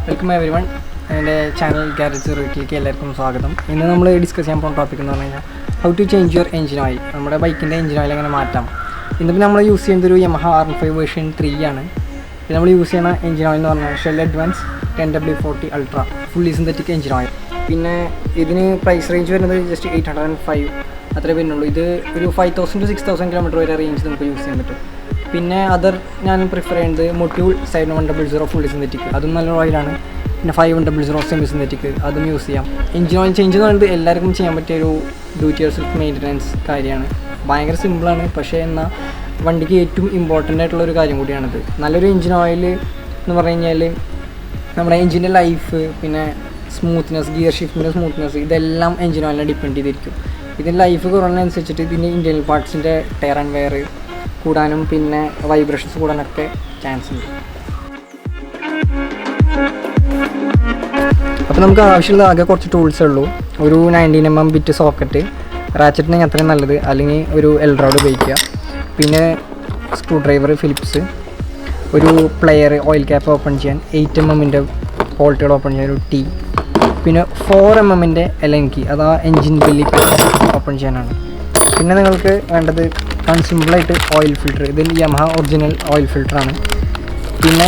Welcome every one. എൻ്റെ channel garage റിവ്യൂയിലേക്ക് എല്ലാവർക്കും സ്വാഗതം. ഇന്ന് നമ്മൾ ഡിസ്കസ് ചെയ്യാൻ പോകുന്ന ടോപ്പിക് എന്ന് പറഞ്ഞു കഴിഞ്ഞാൽ how to change your engine oil. നമ്മുടെ ബൈക്കിൻ്റെ എഞ്ചിൻ ഓയിൽ എങ്ങനെ മാറ്റാം. ഇന്നിപ്പോൾ നമ്മൾ യൂസ് ചെയ്യുന്നത് ഒരു യമഹ R15 വേർഷൻ 3 ആണ്. ഇത് നമ്മൾ യൂസ് ചെയ്യുന്ന എഞ്ചിൻ ഓയിൽ എന്ന് പറഞ്ഞാൽ shell advance 10W40 ultra fully synthetic engine oil. പിന്നെ ഇതിന് പ്രൈസ് റേഞ്ച് വരുന്നത് ജസ്റ്റ് 805 അത്രേ വരുന്നുള്ളൂ. ഇത് ഒരു 5000 to 6000 കിലോമീറ്റർ വരെ റേഞ്ച് നമുക്ക് യൂസ് ചെയ്യാൻ പറ്റും. പിന്നെ ഞാൻ പ്രിഫർ ചെയ്യുന്നത് മൊട്യൂൾ 7100 ഫുള്ളി സിന്തറ്റിക്, അതും നല്ല ഓയിലാണ്. പിന്നെ 5100 സെമി സിന്തറ്റിക്, അതും യൂസ് ചെയ്യാം. എഞ്ചിൻ ഓയിൽ ചേഞ്ച് എന്ന് പറയുന്നത് എല്ലാവർക്കും ചെയ്യാൻ പറ്റിയ ഒരു ഡു ഇറ്റ് യുവർസെൽഫ് മെയിൻ്റനൻസ് കാര്യമാണ്. ഭയങ്കര സിമ്പിളാണ്, പക്ഷേ എന്നാൽ വണ്ടിക്ക് ഏറ്റവും ഇമ്പോർട്ടൻ്റ് ആയിട്ടുള്ളൊരു കാര്യം കൂടിയാണിത്. നല്ലൊരു എഞ്ചിൻ ഓയിൽ എന്ന് പറഞ്ഞു കഴിഞ്ഞാൽ നമ്മുടെ എഞ്ചിൻ്റെ ലൈഫ്, പിന്നെ സ്മൂത്ത്നെസ്, ഗിയർ ഷിഫ്റ്റിൻ്റെ സ്മൂത്ത്നെസ്, ഇതെല്ലാം എഞ്ചിൻ ഓയിലിനെ ഡിപ്പെൻഡ് ചെയ്തിരിക്കും. ഇതിൻ്റെ ലൈഫ് കുറയുന്നതനുസരിച്ചിട്ട് ഇതിൻ്റെ ഇൻറ്റേർണൽ പാർട്സിൻ്റെ ടയർ ആൻഡ് വെയർ കൂടാനും പിന്നെ വൈബ്രേഷൻസ് കൂടാനൊക്കെ ചാൻസ് ഉണ്ട്. അപ്പോൾ നമുക്ക് ആവശ്യമുള്ള ആകെ കുറച്ച് ടൂൾസേ ഉള്ളൂ. ഒരു 19mm ബിറ്റ് സോക്കറ്റ്, റാച്ചറ്റിനെങ്കിൽ അത്രയും നല്ലത്, അല്ലെങ്കിൽ ഒരു എൽറോഡ് ഉപയോഗിക്കുക. പിന്നെ സ്ക്രൂ ഡ്രൈവർ ഫിലിപ്സ്, ഒരു പ്ലെയർ ഓയിൽ ക്യാപ്പ് ഓപ്പൺ ചെയ്യാൻ, 8mm ബോൾട്ടുകൾ ഓപ്പൺ ചെയ്യാൻ ഒരു ടീ, പിന്നെ 4mm എലങ്കി, അതാ എൻജിൻ ബെല്ലി ഓപ്പൺ ചെയ്യാനാണ്. പിന്നെ നിങ്ങൾക്ക് വേണ്ടത് സിമ്പിളായിട്ട് ഓയിൽ ഫിൽറ്റർ. ഇതിൽ യമഹ ഒറിജിനൽ ഓയിൽ ഫിൽറ്ററാണ്. പിന്നെ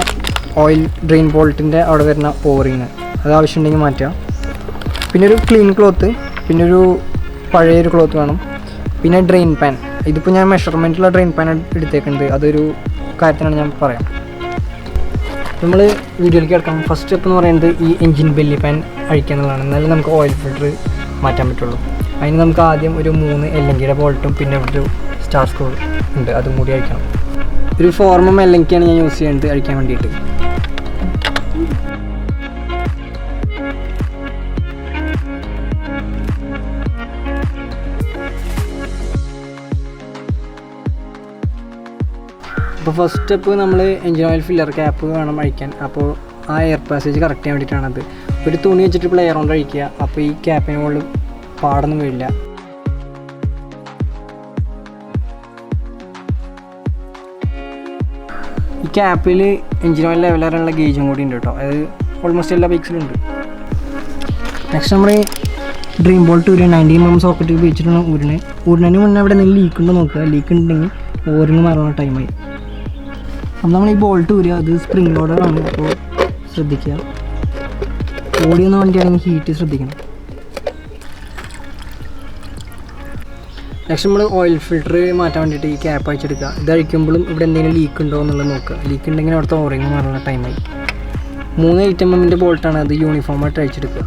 ഓയിൽ ഡ്രെയിൻ ബോൾട്ടിൻ്റെ അവിടെ വരുന്ന ഓറിങ്, അത് ആവശ്യമുണ്ടെങ്കിൽ മാറ്റുക. പിന്നെ ഒരു ക്ലീൻ ക്ലോത്ത്, പിന്നെ ഒരു പഴയൊരു ക്ലോത്ത് വേണം. പിന്നെ ഡ്രെയിൻ പാൻ. ഇതിപ്പോൾ ഞാൻ മെഷർമെൻറ്റുള്ള ഡ്രെയിൻ പാൻ എടുത്തേക്കുന്നത്, അതൊരു കാര്യത്തിനാണ് ഞാൻ പറയാം. നമ്മൾ വീഡിയോയിലേക്ക് കിടക്കാം. ഫസ്റ്റ് സ്റ്റെപ്പ് എന്ന് പറയുന്നത് ഈ എൻജിൻ ബെല്ലി പാൻ അഴിക്കുക എന്നുള്ളതാണ്. എന്നാലും നമുക്ക് ഓയിൽ ഫിൽറ്റർ മാറ്റാൻ പറ്റുള്ളൂ. അതിന് നമുക്ക് ആദ്യം ഒരു 3 എല്ലങ്കിയുടെ ബോൾട്ടും പിന്നെ ഒരു സ്റ്റാർ സ്ക്രൂ ഉണ്ട്, അതും കൂടി അഴിക്കണം. ഒരു 4mm എല്ലങ്കിയാണ് ഞാൻ യൂസ് ചെയ്യുന്നത് അഴിക്കാൻ വേണ്ടിയിട്ട്. അപ്പോൾ ഫസ്റ്റ് സ്റ്റെപ്പ് നമ്മൾ എഞ്ചിൻ ഓയിൽ ഫില്ലർ ക്യാപ്പ് വേണം അഴിക്കാൻ. അപ്പോൾ ആ എയർ പാസേജ് കറക്റ്റ് ചെയ്യാൻ വേണ്ടിയിട്ടാണത്. ഒരു തുണി വെച്ചിട്ട് പ്ലെയർ കൊണ്ട് അഴിക്കുക. അപ്പോൾ ഈ ക്യാപ്പിന് മുകളിൽ പാടൊന്നും വീഴില്ല. ഈ ക്യാപ്പിൽ എഞ്ചിൻ ഓയിൽ ലെവൽ അറിയാനുള്ള ഗേജും കൂടി ഉണ്ട് കേട്ടോ. അത് ഓൾമോസ്റ്റ് എല്ലാ ബൈക്സിലുണ്ട്. നെക്സ്റ്റ് നമ്മൾ ഡ്രീം ബോൾട്ട് ഒരു 90mm സോക്കറ്റ് ഉപയോഗിച്ചിട്ടാണ് ഊരിനതിന് മുന്നേ അവിടെ നിന്ന് ലീക്ക് ഉണ്ടോ നോക്കുക. ലീക്ക് ഉണ്ടെങ്കിൽ ഓറിങ് മാറുന്ന ടൈമായി. അപ്പോൾ നമ്മൾ ഈ ബോൾട്ട് ഊരുക. അത് സ്പ്രിംഗ് ലോഡറാണ്, അപ്പോൾ ശ്രദ്ധിക്കുക. ഓടിയുന്ന വണ്ടിയാണെങ്കിൽ ഹീറ്റ് ശ്രദ്ധിക്കണം. നെക്സ്റ്റ് നമ്മൾ ഓയിൽ ഫിൽറ്റർ മാറ്റാൻ വേണ്ടിയിട്ട് ഈ ക്യാപ്പ് അഴിച്ചെടുക്കുക. ഇത് അഴിക്കുമ്പോഴും ഇവിടെ എന്തെങ്കിലും ലീക്ക് ഉണ്ടോ എന്നുള്ളത് നോക്കുക. ലീക്ക് ഉണ്ടെങ്കിൽ അവിടുത്തെ ഓറിങ് മാറുന്ന ടൈമായി. 3 8mm ബോൾട്ടാണ്, അത് യൂണിഫോമായിട്ട് അഴിച്ചെടുക്കുക.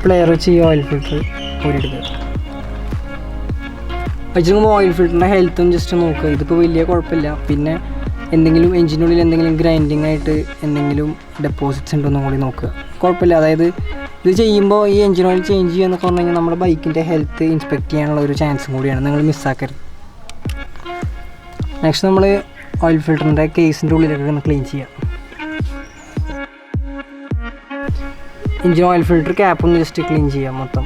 പ്ലെയർ വെച്ച് ഈ ഓയിൽ ഫിൽറ്റർ ഊരിയെടുക്കുക. വെച്ചിരിക്കുമ്പോൾ ഓയിൽ ഫിൽറ്ററിൻ്റെ ഹെൽത്തും ജസ്റ്റ് നോക്കുക. ഇതിപ്പോൾ വലിയ കുഴപ്പമില്ല. പിന്നെ എന്തെങ്കിലും എഞ്ചിനുള്ളിൽ എന്തെങ്കിലും ഗ്രൈൻഡിങ് ആയിട്ട് എന്തെങ്കിലും ഡെപ്പോസിറ്റ്സ് ഉണ്ടോയെന്നും കൂടി നോക്കുക. കുഴപ്പമില്ല. അതായത് ഇത് ചെയ്യുമ്പോൾ ഈ എഞ്ചിൻ ഓയിൽ ചേഞ്ച് ചെയ്യുക എന്നൊക്കെ പറഞ്ഞു കഴിഞ്ഞാൽ നമ്മുടെ ബൈക്കിൻ്റെ ഹെൽത്ത് ഇൻസ്പെക്ട് ചെയ്യാനുള്ള ഒരു ചാൻസും കൂടിയാണ്, നിങ്ങൾ മിസ്സാക്കരുത്. നെക്സ്റ്റ് നമ്മൾ ഓയിൽ ഫിൽറ്ററിൻ്റെ കേസിൻ്റെ ഉള്ളിലൊക്കെ ഒന്ന് ക്ലീൻ ചെയ്യുക. എഞ്ചിൻ ഓയിൽ ഫിൽറ്റർ ക്യാപ്പ് ഒന്ന് ജസ്റ്റ് ക്ലീൻ ചെയ്യാം മൊത്തം.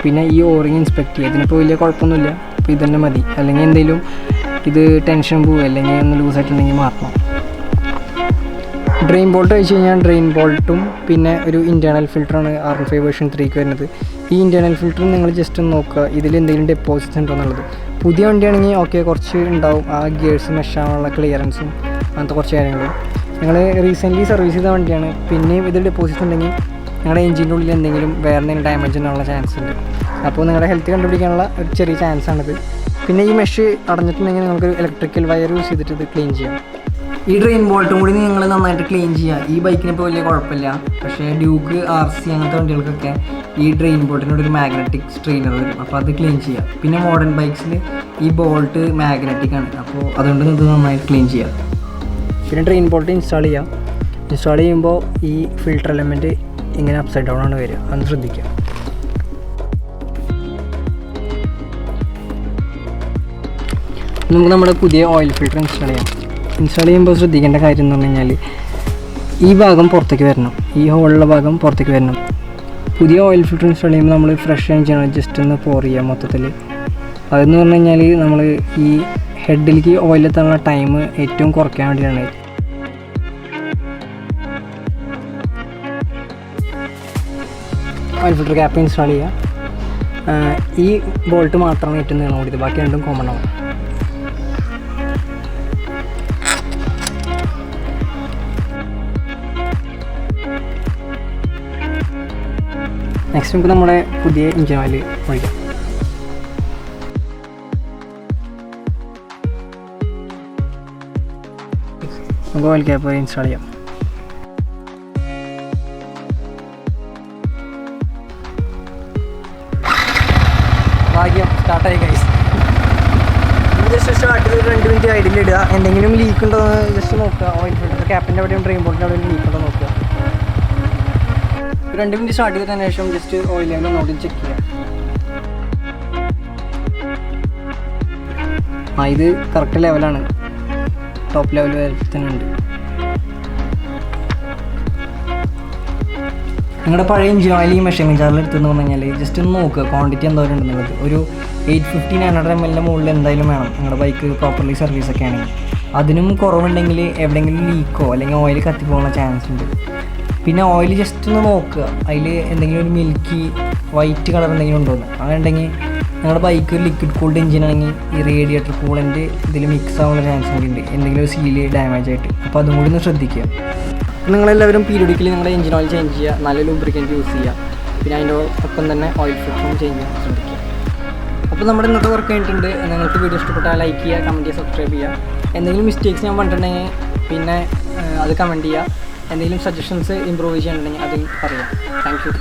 പിന്നെ ഈ ഓറിങ് ഇൻസ്പെക്ട് ചെയ്യുക. ഇതിനിപ്പോൾ വലിയ കുഴപ്പമൊന്നുമില്ല, അപ്പോൾ ഇത് തന്നെ മതി. അല്ലെങ്കിൽ എന്തെങ്കിലും ഇത് ടെൻഷൻ പോവുക അല്ലെങ്കിൽ ഒന്ന് ലൂസായിട്ടുണ്ടെങ്കിൽ മാറണം. ഡ്രെയിൻ ബോൾട്ട് വെച്ച് കഴിഞ്ഞാൽ ഡ്രെയിൻ ബോൾട്ടും പിന്നെ ഒരു ഇൻറ്റേർണൽ ഫിൽറ്ററാണ് R15 വേർഷൻ 3 വരുന്നത്. ഈ ഇൻറ്റേർണൽ ഫിൽറ്റർ നിങ്ങൾ ജസ്റ്റ് ഒന്ന് നോക്കുക, ഇതിൽ എന്തെങ്കിലും ഡെപ്പോസിറ്റ്സ് ഉണ്ടോ എന്നുള്ളത്. പുതിയ വണ്ടിയാണെങ്കിൽ ഓക്കെ കുറച്ച് ഉണ്ടാവും, ആ ഗിയേഴ്സ് മെഷാനുള്ള ക്ലിയറൻസും അങ്ങനത്തെ കുറച്ച് കാര്യങ്ങളും. നിങ്ങൾ റീസെൻ്റ്ലി സർവീസ് ചെയ്ത വണ്ടിയാണ്, പിന്നെയും ഇതിൽ ഡെപ്പോസിറ്റ്സ് ഉണ്ടെങ്കിൽ നിങ്ങളുടെ എഞ്ചിൻ്റെ ഉള്ളിൽ എന്തെങ്കിലും വേറെ എന്തെങ്കിലും ഡാമേജ് ഉണ്ടാകാനുള്ള ചാൻസ് ഉണ്ട്. അപ്പോൾ നിങ്ങളുടെ ഹെൽത്ത് കണ്ടുപിടിക്കാനുള്ള ഒരു ചെറിയ ചാൻസാണിത്. പിന്നെ ഈ മെഷ് അടഞ്ഞിട്ടുണ്ടെങ്കിൽ നിങ്ങൾക്ക് ഇലക്ട്രിക്കൽ വയർ യൂസ് ചെയ്തിട്ട് ഇത് ക്ലീൻ ചെയ്യാം. ഈ ഡ്രെയിൻ ബോൾട്ടും കൂടി നിങ്ങൾ നന്നായിട്ട് ക്ലീൻ ചെയ്യുക. ഈ ബൈക്കിന് ഇപ്പോൾ വലിയ കുഴപ്പമില്ല, പക്ഷേ ഡ്യൂക്ക് RC അങ്ങനത്തെ വണ്ടികൾക്കൊക്കെ ഈ ഡ്രെയിൻ ബോൾട്ടിനോട് ഒരു മാഗ്നറ്റിക് സ്ട്രെയിനർ വരും, അപ്പോൾ അത് ക്ലീൻ ചെയ്യുക. പിന്നെ മോഡേൺ ബൈക്സിൽ ഈ ബോൾട്ട് മാഗ്നറ്റിക് ആണ്, അപ്പോൾ അതുകൊണ്ട് ഇത് നന്നായിട്ട് ക്ലീൻ ചെയ്യുക. പിന്നെ ഡ്രെയിൻ ബോൾട്ട് ഇൻസ്റ്റാൾ ചെയ്യുമ്പോൾ ഈ ഫിൽട്ടർ എലമെൻറ്റ് ഇങ്ങനെ അപ്സൈഡ് ഡൗൺ ആണ് വരിക, അത് ശ്രദ്ധിക്കുക. നമുക്ക് നമ്മുടെ പുതിയ ഓയിൽ ഫിൽറ്റർ ഇൻസ്റ്റാൾ ചെയ്യുമ്പോൾ ശ്രദ്ധിക്കേണ്ട കാര്യം എന്ന് പറഞ്ഞു കഴിഞ്ഞാൽ ഈ ഭാഗം പുറത്തേക്ക് വരണം, ഈ ഹോളുള്ള ഭാഗം പുറത്തേക്ക് വരണം. പുതിയ ഓയിൽ ഫിൽറ്റർ ഇൻസ്റ്റാൾ ചെയ്യുമ്പോൾ നമ്മൾ ഫ്രഷ് എഞ്ചിൻ ജസ്റ്റ് ഒന്ന് പോർ ചെയ്യുക മൊത്തത്തിൽ. അതെന്ന് പറഞ്ഞു കഴിഞ്ഞാൽ നമ്മൾ ഈ ഹെഡിലേക്ക് ഓയിലെത്താനുള്ള ടൈം ഏറ്റവും കുറയ്ക്കാൻ വേണ്ടിയിട്ടാണ്. ഓയിൽ ഫിൽറ്റർ ക്യാപ്പ് ഇൻസ്റ്റാൾ ചെയ്യുക. ഈ ബോൾട്ട് മാത്രമാണ് ഏറ്റവും നീളം കൂടിയത്, ബാക്കി രണ്ടും കോമൺ ആവും. നെക്സ്റ്റ് നമുക്ക് നമ്മുടെ പുതിയ എഞ്ചിൻ ഓയിൽ ഒഴിക്കാം. നമുക്ക് ഓയിൽ ക്യാപ്പ് ഇൻസ്റ്റാൾ ചെയ്യാം. ഭാഗ്യം സ്റ്റാർട്ടായി ഗൈസ്. ജസ്റ്റ് സ്റ്റാർട്ട് ചെയ്ത് 2 മിനിറ്റ് ഐഡിയലിടുക. എന്തെങ്കിലും ലീക്ക് ഉണ്ടോ എന്ന് ജസ്റ്റ് നോക്കുക. ഓയിൽ ഫിൽറ്റർ ക്യാപ്പിൻ്റെ അവിടെയും ഡ്രെയിൻ ബോർഡിൻ്റെ അവിടെയും ലീക്ക് ഉണ്ടോ നോക്കുക. 2 മിനിറ്റ് സ്റ്റാർട്ട് ചെയ്തതിന് ശേഷം ജസ്റ്റ് ഓയിൽ ലെവൽ ഒന്നുകൂടി ചെക്ക് ചെയ്യുക. ഇത് കറക്റ്റ് ലെവലാണ്, ടോപ്പ് ലെവൽ വരെ തന്നെ ഉണ്ട്. നിങ്ങളുടെ പഴയ എഞ്ചിൻ ഓയിൽ ഈ മെഷർമെൻറ്റ് ചാർജിൽ എടുത്തെന്ന് പറഞ്ഞു കഴിഞ്ഞാൽ ജസ്റ്റ് ഒന്ന് നോക്കുക ക്വാണ്ടിറ്റി എന്തോരം ഉണ്ടെന്നുള്ളത്. ഒരു 850-900 ml മുകളിൽ എന്തായാലും വേണം നിങ്ങളുടെ ബൈക്ക് പ്രോപ്പർലി സർവീസൊക്കെ ആണെങ്കിൽ. അതിനും കുറവുണ്ടെങ്കിൽ എവിടെയെങ്കിലും ലീക്കോ അല്ലെങ്കിൽ ഓയിൽ കത്തിപ്പോകാനുള്ള ചാൻസ് ഉണ്ട്. പിന്നെ ഓയിൽ ജസ്റ്റ് ഒന്ന് നോക്കുക, അതിൽ എന്തെങ്കിലും ഒരു മിൽക്കി വൈറ്റ് കളർ എന്തെങ്കിലും ഉണ്ടോയെന്ന്. അങ്ങനെ ഉണ്ടെങ്കിൽ നിങ്ങളുടെ ബൈക്ക് ഒരു ലിക്വിഡ് കൂൾഡ് എഞ്ചിൻ ആണെങ്കിൽ ഈ റേഡിയേറ്റർ കൂളൻ്റ് ഇതിൽ മിക്സ് ആവാനുള്ള ചാൻസ് കൂടി ഉണ്ട്, എന്തെങ്കിലും ഒരു സീല് ഡാമേജ് ആയിട്ട്. അപ്പോൾ അതും കൂടി ഒന്ന് ശ്രദ്ധിക്കുക. നിങ്ങളെല്ലാവരും പീരിയഡിക്കലി നിങ്ങളുടെ എഞ്ചിൻ ഓയിൽ ചേഞ്ച് ചെയ്യുക, നല്ല ലൂബ്രിക്കൻറ്റ് യൂസ് ചെയ്യുക. പിന്നെ അതിൻ്റെ ഒപ്പം തന്നെ ഓയിൽ ഫിൽറ്ററും ചേഞ്ച് ചെയ്യാൻ ശ്രദ്ധിക്കുക. അപ്പോൾ നമ്മുടെ ഇന്നത്തെ വർക്ക് കഴിഞ്ഞിട്ടുണ്ട്. നിങ്ങൾക്ക് വീഡിയോ ഇഷ്ടപ്പെട്ടാൽ ലൈക്ക് ചെയ്യുക, കമൻറ്റ് ചെയ്യുക, സബ്സ്ക്രൈബ് ചെയ്യുക. എന്തെങ്കിലും മിസ്റ്റേക്സ് ഞാൻ പറഞ്ഞിട്ടുണ്ടെങ്കിൽ പിന്നെ അത് കമൻറ്റ് ചെയ്യുക. എന്തെങ്കിലും സജഷൻസ് ഇമ്പ്രൂവ് ചെയ്യാനുണ്ടെങ്കിൽ അതിൽ പറയാം. Thank you.